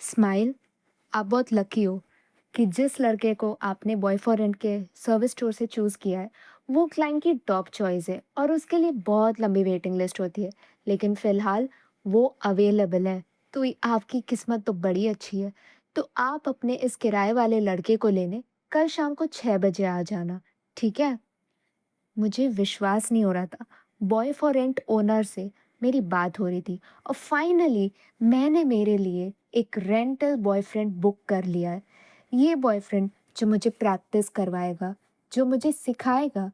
Smile, आप बहुत lucky हो कि जिस लड़के को आपने बॉयफ्रेंड के सर्विस स्टोर से चूज़ किया है, वो क्लाइंट की टॉप चॉइस है और उसके लिए बहुत लंबी वेटिंग लिस्ट होती है। लेकिन फ़िलहाल वो अवेलेबल है, तो ये आपकी किस्मत तो बड़ी अच्छी है। तो आप अपने इस किराए वाले लड़के को लेने कल शाम को 6 बजे आ जाना, ठीक है? मुझे विश्वास नहीं हो रहा था। बॉय फॉर रेंट ओनर से मेरी बात हो रही थी और फाइनली मैंने मेरे लिए एक रेंटल बॉयफ्रेंड बुक कर लिया है। ये बॉयफ्रेंड जो मुझे प्रैक्टिस करवाएगा, जो मुझे सिखाएगा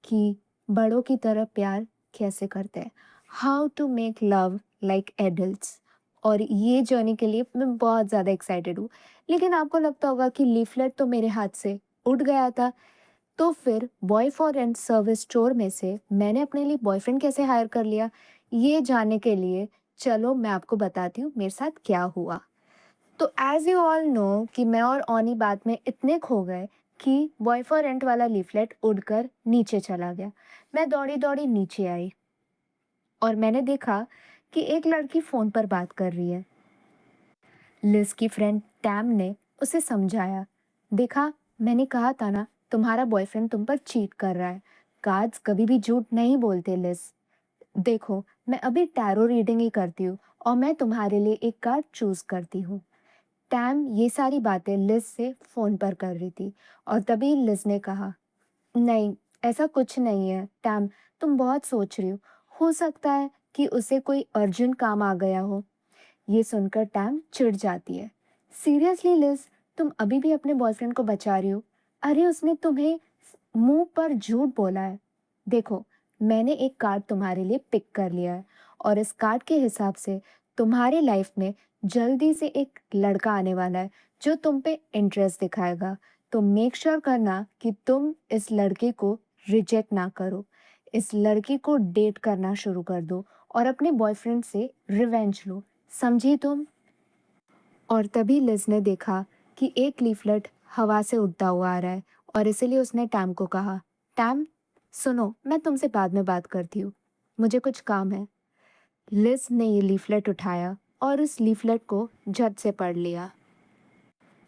कि बड़ों की तरह प्यार कैसे करते हैं, how to make love like adults. और ये जर्नी के लिए मैं बहुत ज़्यादा एक्साइटेड हूँ। लेकिन आपको लगता होगा कि लीफलेट तो मेरे हाथ से उड़ गया था, तो फिर boy for rent service store में से मैंने अपने लिए बॉयफ्रेंड कैसे हायर कर लिया, ये जानने के लिए चलो मैं आपको बताती हूँ मेरे साथ क्या हुआ। तो एज़ यू ऑल नो कि मैं और ऑनी बात में इतने खो गए कि बॉय फॉर रेंट वाला लीफलेट उड़कर नीचे चला गया। मैं दौड़ी-दौड़ी नीचे आई और मैंने देखा कि एक लड़की फ़ोन पर बात कर रही है। लिज की फ्रेंड टैम ने उसे समझाया, देखा, मैंने कहा था ना, तुम्हारा बॉयफ्रेंड तुम पर चीट कर रहा है। कार्ड्स कभी भी झूठ नहीं बोलते लिज। देखो, मैं अभी टैरो रीडिंग ही करती हूँ और मैं तुम्हारे लिए एक कार्ड चूज करती हूँ। टैम ये सारी बातें लिज से फोन पर कर रही थी और तभी लिज ने कहा, नहीं, ऐसा कुछ नहीं है टैम, तुम बहुत सोच रही हो सकता है कि उसे कोई अर्जेंट काम आ गया हो। ये सुनकर टैम चिढ़ जाती है। सीरियसली लिज, तुम अभी भी अपने बॉयफ्रेंड को बचा रही हो? अरे उसने तुम्हें मुंह पर झूठ बोला है। देखो, मैंने एक कार्ड तुम्हारे लिए पिक कर लिया है और इस कार्ड के हिसाब से तुम्हारी लाइफ में जल्दी से एक लड़का आने वाला है जो तुम पे इंटरेस्ट दिखाएगा। तो मेक श्योर करना कि तुम इस लड़के को रिजेक्ट ना करो। इस लड़की को डेट करना शुरू कर दो और अपने बॉयफ्रेंड से रिवेंज लो। समझी तुम? और तभी लिज ने देखा कि एक लीफलेट हवा से उड़ता हुआ आ रहा है और इसीलिए उसने टैम को कहा, टैम, सुनो, मैं तुमसे बाद में बात करती हूँ, मुझे कुछ काम है। लिज ने ये लीफलेट उठाया और उस लीफलेट को झट से पढ़ लिया।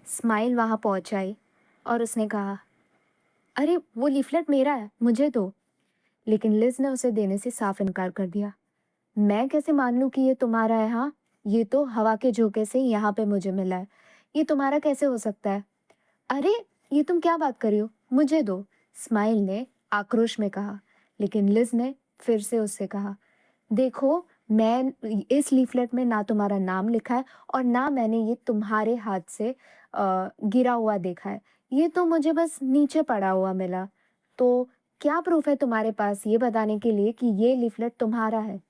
स्माइल वहाँ पहुँच आई और उसने कहा, अरे वो लीफलेट मेरा है, मुझे दो। लेकिन लिज ने उसे देने से साफ इनकार कर दिया। मैं कैसे मान लूँ कि ये तुम्हारा है? हाँ, ये तो हवा के झोंके से यहाँ पे मुझे मिला है। ये तुम्हारा कैसे हो सकता है? अरे, ये तुम क्या बात कर रही हो? मुझे दो, स्माइल ने आक्रोश में कहा। लेकिन लिज ने फिर से उससे कहा, देखो, मैं इस लीफलेट में ना तुम्हारा नाम लिखा है और ना मैंने ये तुम्हारे हाथ से गिरा हुआ देखा है। ये तो मुझे बस नीचे पड़ा हुआ मिला। तो क्या प्रूफ है तुम्हारे पास ये बताने के लिए कि ये लीफलेट तुम्हारा है?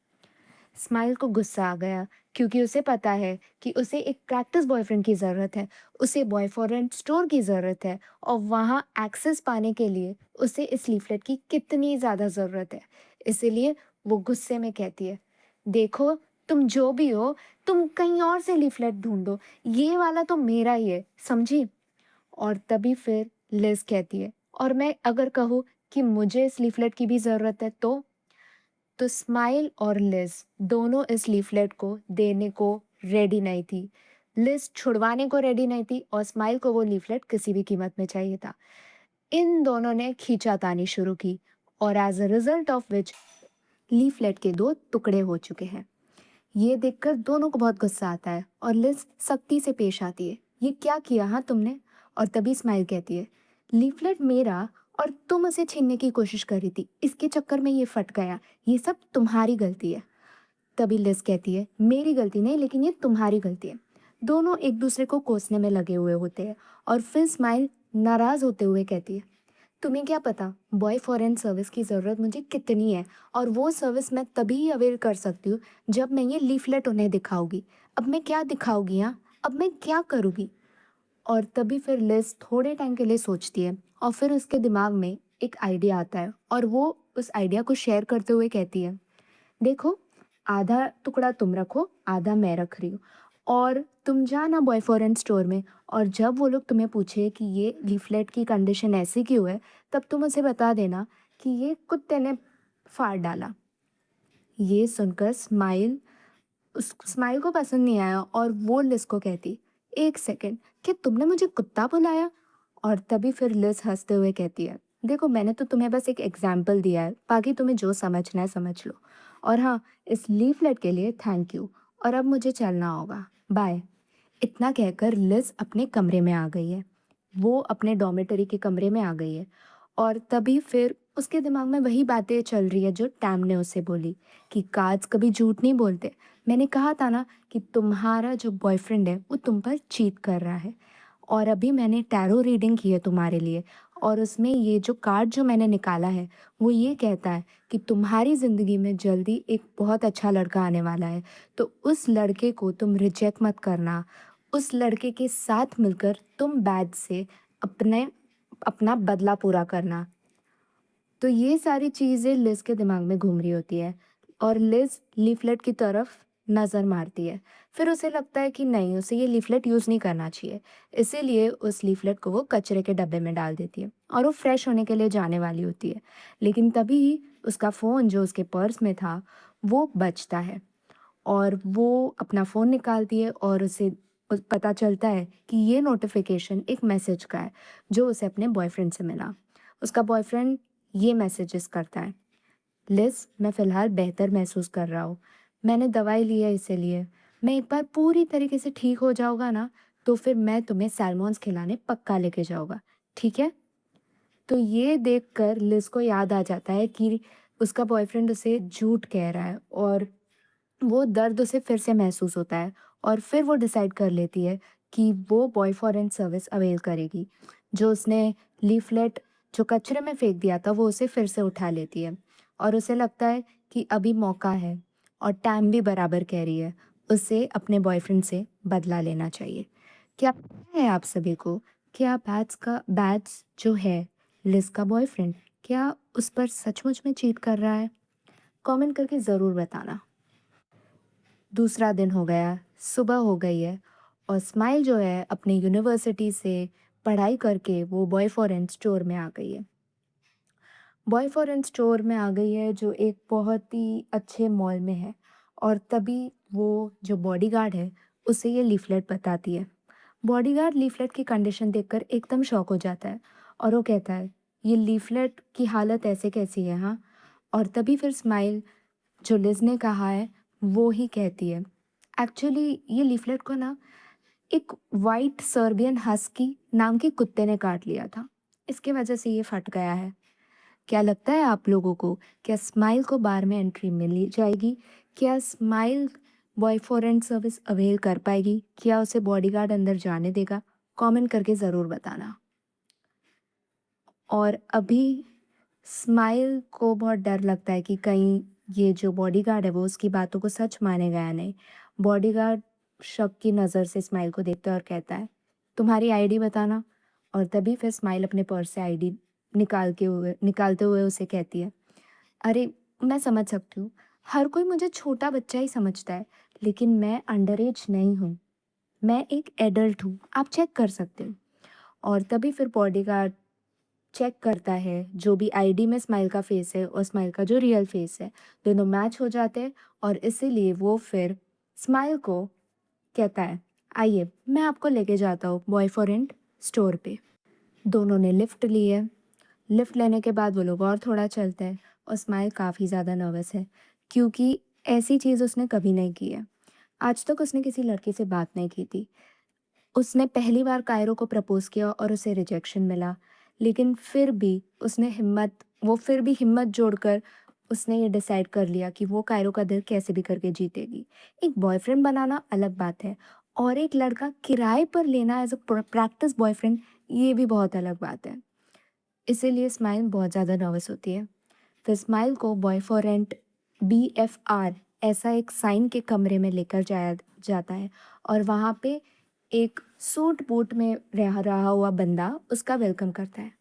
स्माइल को गुस्सा आ गया क्योंकि उसे पता है कि उसे एक प्रैक्टिस बॉयफ्रेंड की ज़रूरत है, उसे बॉयफ्रेंड स्टोर की ज़रूरत है और वहाँ एक्सेस पाने के लिए उसे इस लीफलेट की कितनी ज़्यादा ज़रूरत है। इसीलिए वो गुस्से में कहती है, देखो, तुम जो भी हो, तुम कहीं और से लीफलेट ढूंढो, ये वाला तो मेरा ही है, समझी? और तभी फिर लिज कहती है, और मैं अगर कहूँ कि मुझे इस लीफलेट की भी ज़रूरत है तो स्माइल और लिज दोनों इस लीफलेट को देने को रेडी नहीं थी। लिज छुड़वाने को रेडी नहीं थी और स्माइल को वो लीफलेट किसी भी कीमत में चाहिए था। इन दोनों ने खींचातानी शुरू की और as a result of which leaflet के दो टुकड़े हो चुके हैं। ये देखकर दोनों को बहुत गुस्सा आता है और लिज सख्ती से पेश आती है, ये क्या किया हाँ तुमने? और तभी स्माइल कहती है, लीफलेट मेरा और तुम उसे छीनने की कोशिश कर रही थी, इसके चक्कर में ये फट गया, ये सब तुम्हारी गलती है। तभी लिज कहती है, मेरी गलती नहीं, लेकिन ये तुम्हारी गलती है। दोनों एक दूसरे को कोसने में लगे हुए होते हैं और फिर स्माइल नाराज होते हुए कहती है, तुम्हें क्या पता बॉय फॉरेन सर्विस की ज़रूरत मुझे कितनी है, और वो सर्विस मैं तभी ही अवेल कर सकती हूँ जब मैं ये लीफलेट उन्हें दिखाऊंगी। अब मैं क्या दिखाऊंगी? हाँ, अब मैं क्या करूँगी? और तभी फिर लिज थोड़े टाइम के लिए सोचती है और फिर उसके दिमाग में एक आइडिया आता है और वो उस आइडिया को शेयर करते हुए कहती है, देखो, आधा टुकड़ा तुम रखो, आधा मैं रख रही हूँ, और तुम जाना बॉयफ्रेंड स्टोर में, और जब वो लोग तुम्हें पूछे कि ये लीफलेट की कंडीशन ऐसी क्यों है, तब तुम उसे बता देना कि ये कुत्ते ने फाड़ डाला। ये सुनकर स्माइल को पसंद नहीं आया और वो लिस को कहती, एक सेकंड, क्या तुमने मुझे कुत्ता बुलाया? और तभी फिर लिज हंसते हुए कहती है, देखो मैंने तो तुम्हें बस एक एग्जाम्पल दिया है, बाकी तुम्हें जो समझना है समझ लो। और हाँ, इस लीफलेट के लिए थैंक यू। और अब मुझे चलना होगा, बाय। इतना कहकर लिज अपने कमरे में आ गई है। वो अपने डॉर्मेटरी के कमरे में आ गई है। और तभी फिर उसके दिमाग में वही बातें चल रही है जो टैम ने उसे बोली, कि कार्ड्स कभी झूठ नहीं बोलते। मैंने कहा था ना कि तुम्हारा जो बॉयफ्रेंड है वो तुम पर चीट कर रहा है। और अभी मैंने टैरो रीडिंग की है तुम्हारे लिए, और उसमें ये जो कार्ड जो मैंने निकाला है वो ये कहता है कि तुम्हारी ज़िंदगी में जल्दी एक बहुत अच्छा लड़का आने वाला है। तो उस लड़के को तुम रिजेक्ट मत करना। उस लड़के के साथ मिलकर तुम बैड से अपने अपना बदला पूरा करना। तो ये सारी चीज़ें लिज़ के दिमाग में घूम रही होती है, और लिज़ लीफ़लेट की तरफ नज़र मारती है। फिर उसे लगता है कि नहीं, उसे ये लीफ़लेट यूज़ नहीं करना चाहिए। इसीलिए उस लीफ़लेट को वो कचरे के डब्बे में डाल देती है और वो फ्रेश होने के लिए जाने वाली होती है। लेकिन तभी उसका फ़ोन जो उसके पर्स में था, वो बजता है। और वो अपना फ़ोन निकालती है और उसे पता चलता है कि ये नोटिफ़िकेशन एक मैसेज का है, जो उसे अपने बॉयफ्रेंड से मिला। उसका बॉयफ्रेंड ये मैसेजेस करता है, लिज़ मैं फ़िलहाल बेहतर महसूस कर रहा हूँ। मैंने दवाई ली है इसीलिए। मैं एक बार पूरी तरीके से ठीक हो जाऊँगा ना, तो फिर मैं तुम्हें सैलमॉन्स खिलाने पक्का लेके जाऊँगा, ठीक है? तो ये देखकर लिज़ को याद आ जाता है कि उसका बॉयफ्रेंड उसे झूठ कह रहा है, और वो दर्द उसे फिर से महसूस होता है। और फिर वो डिसाइड कर लेती है कि वो boy for and service avail करेगी। जो उसने लीफलेट जो कचरे में फेंक दिया था वो उसे फिर से उठा लेती है, और उसे लगता है कि अभी मौका है, और टैम भी बराबर कह रही है, उसे अपने बॉयफ्रेंड से बदला लेना चाहिए। क्या पता है आप सभी को, क्या बैट्स जो है, लिज का बॉयफ्रेंड, क्या उस पर सचमुच में चीट कर रहा है? कमेंट करके ज़रूर बताना। दूसरा दिन हो गया, सुबह हो गई है, और स्माइल जो है अपनी यूनिवर्सिटी से पढ़ाई करके वो बॉय फॉरेन स्टोर में आ गई है। बॉय फॉरेन स्टोर में आ गई है जो एक बहुत ही अच्छे मॉल में है। और तभी वो जो बॉडीगार्ड है उसे ये लीफलेट बताती है। बॉडीगार्ड लीफलेट की कंडीशन देखकर एकदम शॉक हो जाता है, और वो कहता है, ये लीफलेट की हालत ऐसे कैसी है हाँ? और तभी फिर स्माइल जो लिज़ ने कहा है वो ही कहती है। एक्चुअली ये लीफलेट को ना एक वाइट सर्बियन हस्की नाम के कुत्ते ने काट लिया था। इसकी वजह से ये फट गया है। क्या लगता है आप लोगों को, क्या स्माइल को बार में एंट्री मिल जाएगी? क्या smile boy foreign service avail कर पाएगी? क्या उसे बॉडीगार्ड अंदर जाने देगा? कमेंट करके ज़रूर बताना। और अभी स्माइल को बहुत डर लगता है कि कहीं ये जो बॉडीगार्ड है वो उसकी बातों को सच मानेगा या नहीं। बॉडीगार्ड शक की नज़र से स्माइल को देखता है और कहता है, तुम्हारी आईडी बताना। और तभी फिर स्माइल अपने पर्स से आईडी निकालते हुए उसे कहती है, अरे मैं समझ सकती हूँ, हर कोई मुझे छोटा बच्चा ही समझता है, लेकिन मैं अंडर एज नहीं हूँ, मैं एक एडल्ट हूँ, आप चेक कर सकते हो। और तभी फिर बॉडीगार्ड चेक करता है जो भी आईडी में स्माइल का फेस है और स्माइल का जो रियल फेस है, दोनों मैच हो जाते हैं। और इसीलिए वो फिर स्माइल को कहता है, आइए मैं आपको लेके जाता हूँ बॉयफ्रेंड स्टोर पे। दोनों ने लिफ्ट ली है। लिफ्ट लेने के बाद वो लोग और थोड़ा चलते हैं, और स्माइल काफ़ी ज़्यादा नर्वस है, क्योंकि ऐसी चीज़ उसने कभी नहीं की है। आज तक उसने किसी लड़के से बात नहीं की थी। उसने पहली बार कायरो को प्रपोज़ किया और उसे रिजेक्शन मिला, लेकिन फिर भी हिम्मत जोड़कर उसने ये डिसाइड कर लिया कि वो कायरो का दिल कैसे भी करके जीतेगी। एक बॉयफ्रेंड बनाना अलग बात है, और एक लड़का किराए पर लेना एज़ अ प्रैक्टिस बॉयफ्रेंड, ये भी बहुत अलग बात है। इसीलिए स्माइल बहुत ज़्यादा नर्वस होती है। फिर स्माइल को बॉय फॉर रेंट BFR ऐसा एक साइन के कमरे में लेकर जाया जाता है, और वहाँ पे एक सूट बूट में रह रहा हुआ बंदा उसका वेलकम करता है।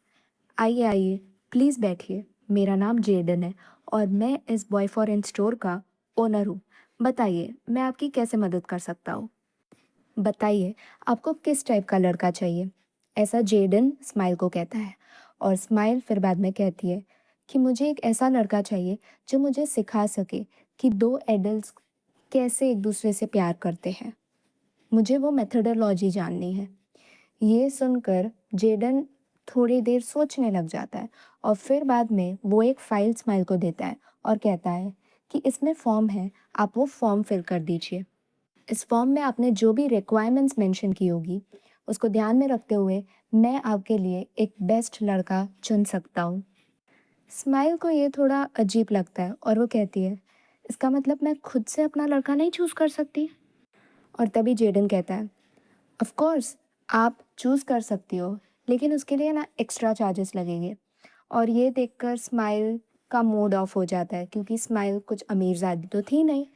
आइए आइए, प्लीज़ बैठिए, मेरा नाम जेडन है, और मैं इस बॉय फॉर रेंट स्टोर का ओनर हूँ। बताइए मैं आपकी कैसे मदद कर सकता हूँ? बताइए आपको किस टाइप का लड़का चाहिए? ऐसा जेडन स्माइल को कहता है। और स्माइल फिर बाद में कहती है कि मुझे एक ऐसा लड़का चाहिए जो मुझे सिखा सके कि दो एडल्ट्स कैसे एक दूसरे से प्यार करते हैं। मुझे वो मेथोडोलॉजी जाननी है। ये सुनकर जेडन थोड़ी देर सोचने लग जाता है और फिर बाद में वो एक फाइल स्माइल को देता है और कहता है कि इसमें फॉर्म है, आप वो फॉर्म फिल कर दीजिए। इस फॉर्म में आपने जो भी रिक्वायरमेंट्स मेंशन की होगी, उसको ध्यान में रखते हुए मैं आपके लिए एक बेस्ट लड़का चुन सकता हूँ। स्माइल को ये थोड़ा अजीब लगता है और वो कहती है, इसका मतलब मैं खुद से अपना लड़का नहीं चूज़ कर सकती? और तभी जेडन कहता है, ऑफ कोर्स आप चूज़ कर सकती हो, लेकिन उसके लिए ना एक्स्ट्रा चार्जेस लगेंगे। और ये देखकर स्माइल का मूड ऑफ हो जाता है क्योंकि स्माइल कुछ अमीरज़ादी तो थी नहीं।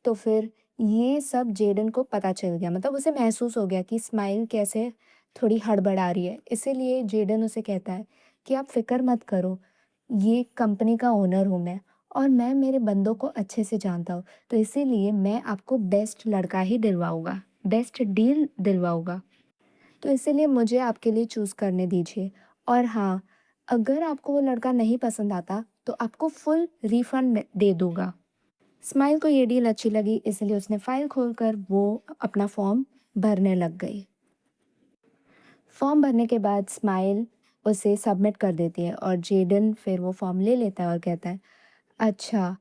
तो फिर ये सब जेडन को पता चल गया, मतलब उसे महसूस हो गया कि स्माइल कैसे थोड़ी हड़बड़ा रही है। इसीलिए जेडन उसे कहता है कि आप फ़िक्र मत करो, ये कंपनी का ओनर हूँ मैं और मैं मेरे बंदों को अच्छे से जानता हूँ, तो इसीलिए मैं आपको बेस्ट लड़का ही दिलवाऊँगा, बेस्ट डील दिलवाऊँगा। तो इसीलिए मुझे आपके लिए चूज़ करने दीजिए। और हाँ, अगर आपको वो लड़का नहीं पसंद आता, तो आपको फुल रिफ़ंड में दे दूँगा। स्माइल को ये डील अच्छी लगी, इसलिए उसने फ़ाइल खोलकर वो अपना फ़ॉर्म भरने लग गई। फ़ॉर्म भरने के बाद स्माइल उसे सबमिट कर देती है और जेडन फिर वो फ़ॉर्म ले लेता है और कहता है, अच्छा,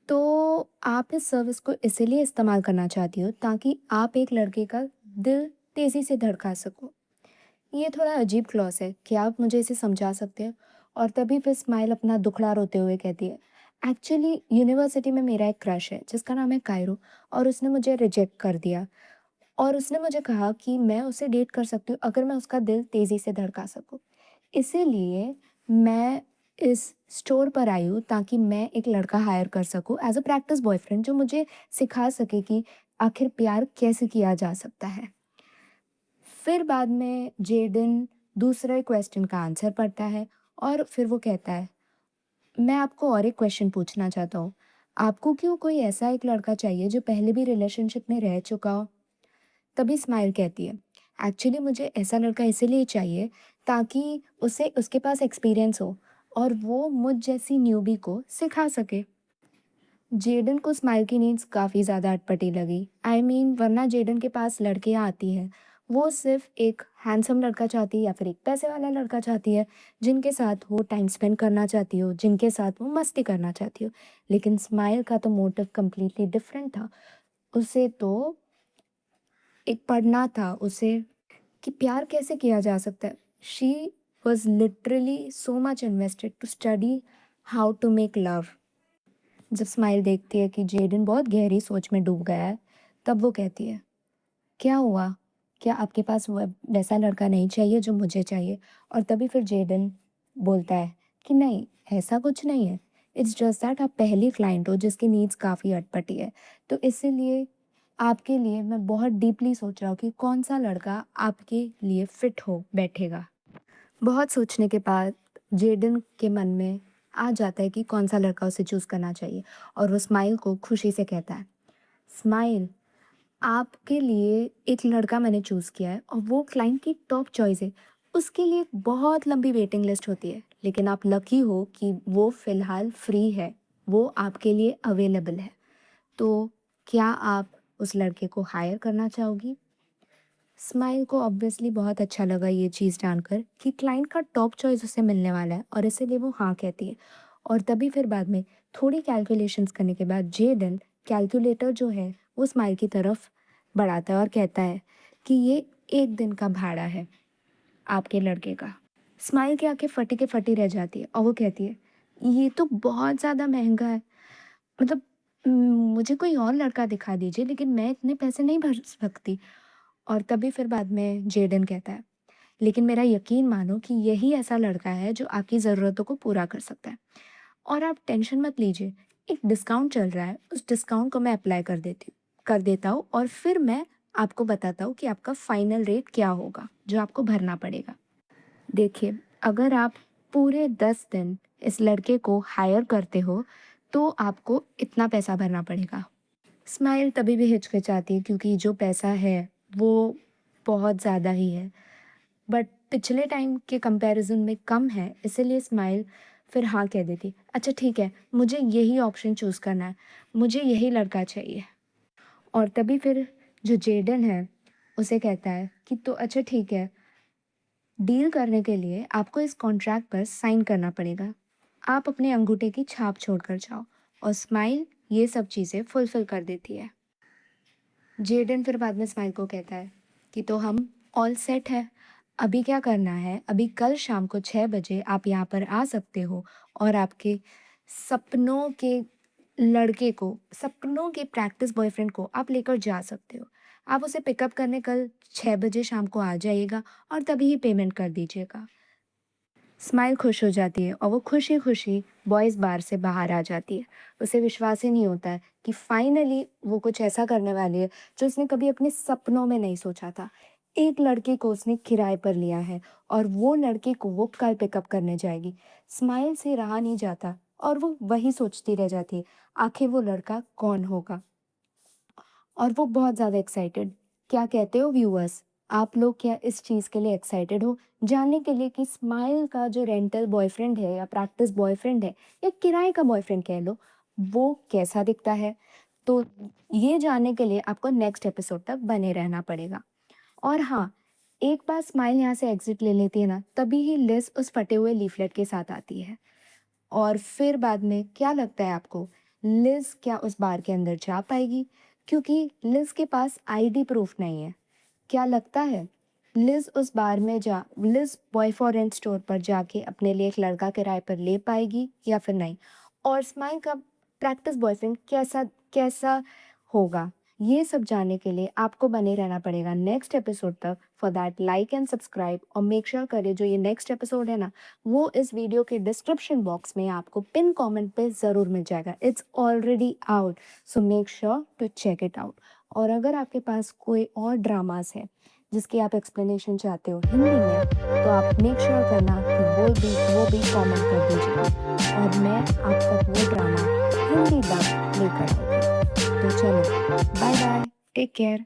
तो आप इस सर्विस को इसीलिए इस्तेमाल करना चाहती हो ताकि आप एक लड़के का दिल तेज़ी से धड़का सको। ये थोड़ा अजीब क्लॉज़ है, क्या आप मुझे इसे समझा सकते हैं? और तभी फिर स्माइल अपना दुखड़ा रोते हुए कहती है, एक्चुअली यूनिवर्सिटी में मेरा एक क्रश है जिसका नाम है कायरो, और उसने मुझे रिजेक्ट कर दिया और उसने मुझे कहा कि मैं उसे डेट कर सकती हूँ अगर मैं उसका दिल तेज़ी से धड़का सकूँ। इसीलिए मैं इस स्टोर पर आई हूँ ताकि मैं एक लड़का हायर कर सकूँ एज़ अ प्रैक्टिस बॉयफ्रेंड, जो मुझे सिखा सके कि आखिर प्यार कैसे किया जा सकता है। फिर बाद में जेडन दूसरे क्वेश्चन का आंसर पढ़ता है और फिर वो कहता है, मैं आपको और एक क्वेश्चन पूछना चाहता हूँ। आपको क्यों कोई ऐसा एक लड़का चाहिए जो पहले भी रिलेशनशिप में रह चुका हो? तभी स्माइल कहती है, एक्चुअली मुझे ऐसा लड़का इसीलिए चाहिए ताकि उसे उसके पास एक्सपीरियंस हो और वो मुझ जैसी न्यूबी को सिखा सके। जेडन को स्माइल की नीड्स काफ़ी ज़्यादा अटपटी लगी। वरना जेडन के पास लड़कियाँ आती हैं, वो सिर्फ एक हैंडसम लड़का चाहती है या फिर एक पैसे वाला लड़का चाहती है, जिनके साथ वो टाइम स्पेंड करना चाहती हो, जिनके साथ वो मस्ती करना चाहती हो। लेकिन स्माइल का तो मोटिव कम्प्लीटली डिफरेंट था। उसे तो एक पढ़ना था, उसे कि प्यार कैसे किया जा सकता है। She was literally so much invested to study how to make love. जब स्माइल देखती है कि जेडन बहुत गहरी सोच में डूब गया है, तब वो कहती है, क्या हुआ? क्या आपके पास वैसा लड़का नहीं चाहिए जो मुझे चाहिए? और तभी फिर जेडन बोलता है कि नहीं, ऐसा कुछ नहीं है। इट्स जस्ट दैट आप पहली क्लाइंट हो जिसकी नीड्स काफ़ी अटपटी है। तो इसीलिए आपके लिए मैं बहुत डीपली सोच रहा हूँ कि कौन सा लड़का आपके लिए फिट हो बैठेगा। बहुत सोचने के बाद जेडन के मन में आ जाता है कि कौन सा लड़का उसे चूज़ करना चाहिए और वो स्माइल को खुशी से कहता है, स्माइल, आपके लिए एक लड़का मैंने चूज़ किया है और वो क्लाइंट की टॉप चॉइस है। उसके लिए बहुत लंबी वेटिंग लिस्ट होती है, लेकिन आप लकी हो कि वो फ़िलहाल फ्री है, वो आपके लिए अवेलेबल है। तो क्या आप उस लड़के को हायर करना चाहोगी? स्माइल को ऑब्वियसली बहुत अच्छा लगा ये चीज़ जानकर कि क्लाइंट का टॉप चॉइस उसे मिलने वाला है और इसीलिए वो हाँ कहती है। और तभी फिर बाद में थोड़ी कैलकुलेशंस करने के बाद जेडन कैलकुलेटर जो है वो स्माइल की तरफ बढ़ाता है और कहता है कि ये 1 दिन का भाड़ा है आपके लड़के का। स्माइल की आंखें फटी के फटी रह जाती है और वो कहती है, ये तो बहुत ज़्यादा महंगा है, मतलब मुझे कोई और लड़का दिखा दीजिए, लेकिन मैं इतने पैसे नहीं भर सकती। और तभी फिर बाद में जेडन कहता है, लेकिन मेरा यकीन मानो कि यही ऐसा लड़का है जो आपकी ज़रूरतों को पूरा कर सकता है। और आप टेंशन मत लीजिए, एक डिस्काउंट चल रहा है, उस डिस्काउंट को मैं अप्लाई कर देता हूँ और फिर मैं आपको बताता हूँ कि आपका फाइनल रेट क्या होगा, जो आपको भरना पड़ेगा। देखिए, अगर आप पूरे 10 दिन इस लड़के को हायर करते हो, तो आपको इतना पैसा भरना पड़ेगा। स्माइल तभी भी हिचकिचाती है क्योंकि जो पैसा है वो बहुत ज़्यादा ही है, बट पिछले टाइम के कंपैरिजन में कम है, इसीलिए स्माइल फिर हाँ कह देती, अच्छा ठीक है, मुझे यही ऑप्शन चूज़ करना है, मुझे यही लड़का चाहिए। और तभी फिर जो जेडन है उसे कहता है कि तो अच्छा ठीक है, डील करने के लिए आपको इस कॉन्ट्रैक्ट पर साइन करना पड़ेगा। आप अपने अंगूठे की छाप छोड़कर जाओ। और स्माइल ये सब चीज़ें फुलफ़िल कर देती है। जेडन फिर बाद में स्माइल को कहता है कि तो हम ऑल सेट है। अभी क्या करना है, अभी कल शाम को 6 बजे आप यहाँ पर आ सकते हो और आपके सपनों के लड़के को, सपनों के प्रैक्टिस बॉयफ्रेंड को आप लेकर जा सकते हो। आप उसे पिकअप करने कल 6 बजे शाम को आ जाइएगा और तभी ही पेमेंट कर दीजिएगा। स्माइल खुश हो जाती है और वो खुशी-खुशी बॉयज़ बार से बाहर आ जाती है। उसे विश्वास ही नहीं होता है कि फाइनली वो कुछ ऐसा करने वाली है जो उसने कभी अपने सपनों में नहीं सोचा था। एक लड़के को उसने किराए पर लिया है और वो लड़के को वो कल पिकअप करने जाएगी। स्माइल से रहा नहीं जाता और वो वही सोचती रह जाती है, आखिर वो लड़का कौन होगा? और वो बहुत ज़्यादा एक्साइटेड। क्या कहते हो व्यूअर्स? आप लोग क्या इस चीज़ के लिए एक्साइटेड हो जानने के लिए कि स्माइल का जो रेंटल बॉयफ्रेंड है या प्रैक्टिस बॉयफ्रेंड है या किराए का बॉयफ्रेंड कह लो, वो कैसा दिखता है? तो ये जानने के लिए आपको नेक्स्ट एपिसोड तक बने रहना पड़ेगा। और हाँ, एक बार स्माइल यहाँ से एग्ज़िट ले लेती है ना, तभी ही लिज़ उस फटे हुए लीफलेट के साथ आती है। और फिर बाद में क्या लगता है आपको, लिज़ क्या उस बार के अंदर जा पाएगी? क्योंकि लिज़ के पास आईडी प्रूफ नहीं है। क्या लगता है Liz boy for rent store पर जाके अपने लिए एक लड़का किराए पर ले पाएगी या फिर नहीं? और स्माइल का प्रैक्टिस बॉयफ्रेंड कैसा कैसा होगा? ये सब जानने के लिए आपको बने रहना पड़ेगा नेक्स्ट एपिसोड तक। For that like and subscribe और मेक श्योर करिए जो ये नेक्स्ट एपिसोड है ना, वो इस वीडियो के डिस्क्रिप्शन बॉक्स में आपको पिन कमेंट पे ज़रूर मिल जाएगा। It's already out, so make sure to check it out. और अगर आपके पास कोई और ड्रामास है जिसकी आप एक्सप्लेनेशन चाहते हो हिंदी में, तो आप मेक श्योर करना कि वो भी कमेंट कर दीजिएगा और मैं आप तक वो ड्रामा हिंदी डब लेकर आऊँगी। तो चलो, बाय बाय, टेक केयर।